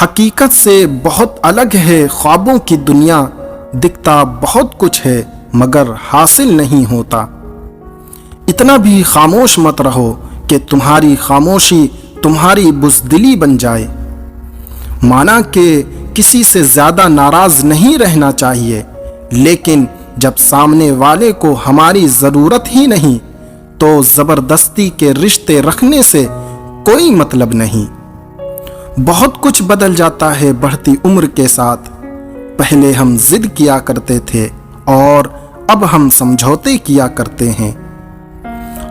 حقیقت سے بہت الگ ہے خوابوں کی دنیا، دکھتا بہت کچھ ہے مگر حاصل نہیں ہوتا۔ اتنا بھی خاموش مت رہو کہ تمہاری خاموشی تمہاری بزدلی بن جائے۔ مانا کہ کسی سے زیادہ ناراض نہیں رہنا چاہیے، لیکن جب سامنے والے کو ہماری ضرورت ہی نہیں تو زبردستی کے رشتے رکھنے سے کوئی مطلب نہیں۔ بہت کچھ بدل جاتا ہے بڑھتی عمر کے ساتھ۔ پہلے ہم ضد کیا کرتے تھے اور اب ہم سمجھوتے کیا کرتے ہیں۔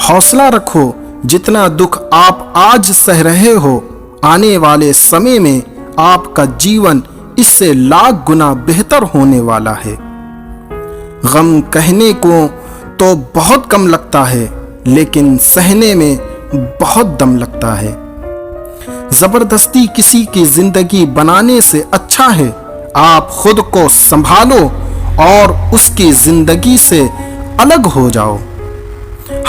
حوصلہ رکھو، جتنا دکھ آپ آج سہ رہے ہو، آنے والے سمے میں آپ کا جیون اس سے لاکھ گنا بہتر ہونے والا ہے۔ غم کہنے کو تو بہت کم لگتا ہے، لیکن سہنے میں بہت دم لگتا ہے۔ زبردستی کسی کی زندگی بنانے سے اچھا ہے آپ خود کو سنبھالو اور اس کی زندگی سے الگ ہو جاؤ۔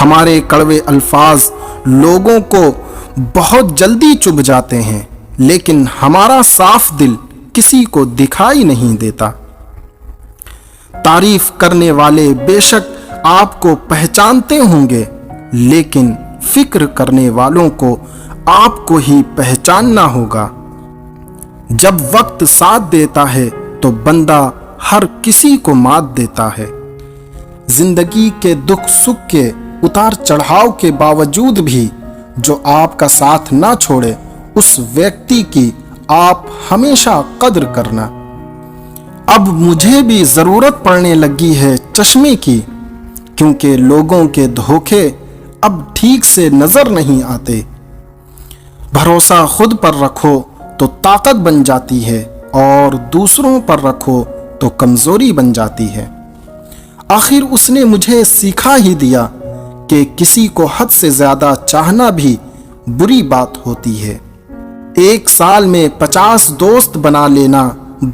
ہمارے کڑوے الفاظ لوگوں کو بہت جلدی چبھ جاتے ہیں، لیکن ہمارا صاف دل کسی کو دکھائی نہیں دیتا۔ تعریف کرنے والے بے شک آپ کو پہچانتے ہوں گے، لیکن فکر کرنے والوں کو آپ کو ہی پہچاننا ہوگا۔ جب وقت ساتھ دیتا ہے تو بندہ ہر کسی کو مات دیتا ہے۔ زندگی کے دکھ سکھ کے اتار چڑھاؤ کے باوجود بھی جو آپ کا ساتھ نہ چھوڑے، اس ویکتی کی آپ ہمیشہ قدر کرنا۔ اب مجھے بھی ضرورت پڑنے لگی ہے چشمے کی، کیونکہ لوگوں کے دھوکے اب ٹھیک سے نظر نہیں آتے۔ بھروسہ خود پر رکھو تو طاقت بن جاتی ہے، اور دوسروں پر رکھو تو کمزوری بن جاتی ہے۔ آخر اس نے مجھے سکھا ہی دیا کہ کسی کو حد سے زیادہ چاہنا بھی بری بات ہوتی ہے۔ ایک سال میں 50 دوست بنا لینا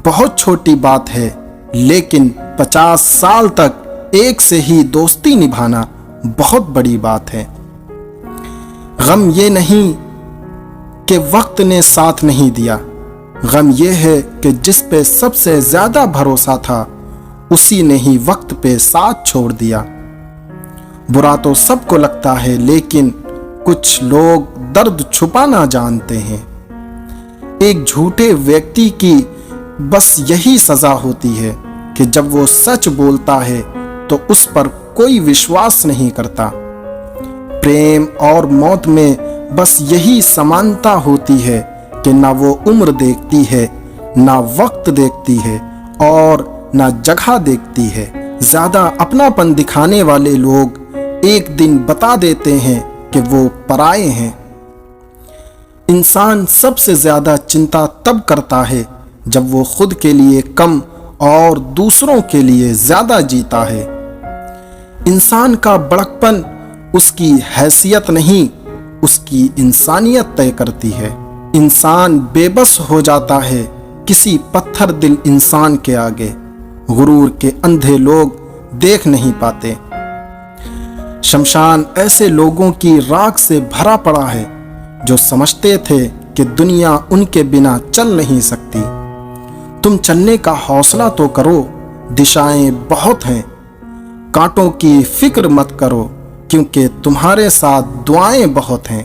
بہت چھوٹی بات ہے، لیکن 50 سال تک ایک سے ہی دوستی نبھانا بہت بڑی بات ہے۔ غم یہ نہیں کہ وقت نے ساتھ نہیں دیا، غم یہ ہے کہ جس پہ سب سے زیادہ بھروسہ تھا اسی نے ہی وقت پہ ساتھ چھوڑ دیا۔ برا تو سب کو لگتا ہے، لیکن کچھ لوگ درد چھپانا جانتے ہیں۔ ایک جھوٹے ویکتی کی بس یہی سزا ہوتی ہے کہ جب وہ سچ بولتا ہے تو اس پر کوئی وشواس نہیں کرتا۔ پریم اور موت میں بس یہی سمانتا ہوتی ہے کہ نہ وہ عمر دیکھتی ہے، نہ وقت دیکھتی ہے، اور نہ جگہ دیکھتی ہے۔ زیادہ اپناپن دکھانے والے لوگ ایک دن بتا دیتے ہیں کہ وہ پرائے ہیں۔ انسان سب سے زیادہ چنتا تب کرتا ہے جب وہ خود کے لیے کم اور دوسروں کے لیے زیادہ جیتا ہے۔ انسان کا بڑکپن اس کی حیثیت نہیں، اس کی انسانیت طے کرتی ہے۔ انسان بے بس ہو جاتا ہے کسی پتھر دل انسان کے آگے، غرور کے اندھے لوگ دیکھ نہیں پاتے۔ شمشان ایسے لوگوں کی راکھ سے بھرا پڑا ہے جو سمجھتے تھے کہ دنیا ان کے بنا چل نہیں سکتی۔ تم چلنے کا حوصلہ تو کرو، دشائیں بہت ہیں۔ کانٹوں کی فکر مت کرو، کیونکہ تمہارے ساتھ دعائیں بہت ہیں۔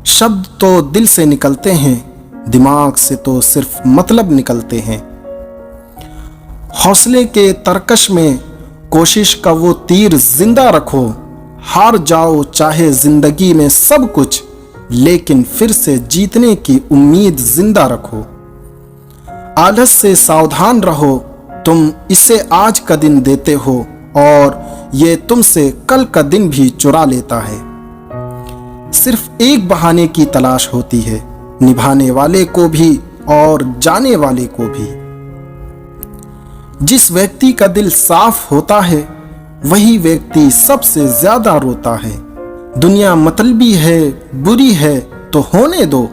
شبد تو دل سے نکلتے ہیں، دماغ سے تو صرف مطلب نکلتے ہیں۔ حوصلے کے ترکش میں کوشش کا وہ تیر زندہ رکھو۔ ہار جاؤ چاہے زندگی میں سب کچھ، لیکن پھر سے جیتنے کی امید زندہ رکھو۔ آلس سے ساودھان رہو، تم اسے آج کا دن دیتے ہو اور یہ تم سے کل کا دن بھی چرا لیتا ہے۔ صرف ایک بہانے کی تلاش ہوتی ہے، نبھانے والے کو بھی اور جانے والے کو بھی۔ جس ویکتی کا دل صاف ہوتا ہے وہی ویکتی سب سے زیادہ روتا ہے۔ دنیا مطلبی ہے، بری ہے تو ہونے دو،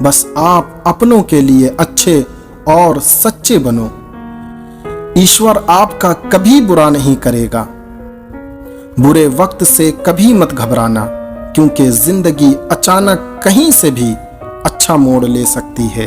بس آپ اپنوں کے لیے اچھے اور سچے بنو۔ ایشور آپ کا کبھی برا نہیں کرے گا۔ برے وقت سے کبھی مت گھبرانا، کیونکہ زندگی اچانک کہیں سے بھی اچھا موڑ لے سکتی ہے۔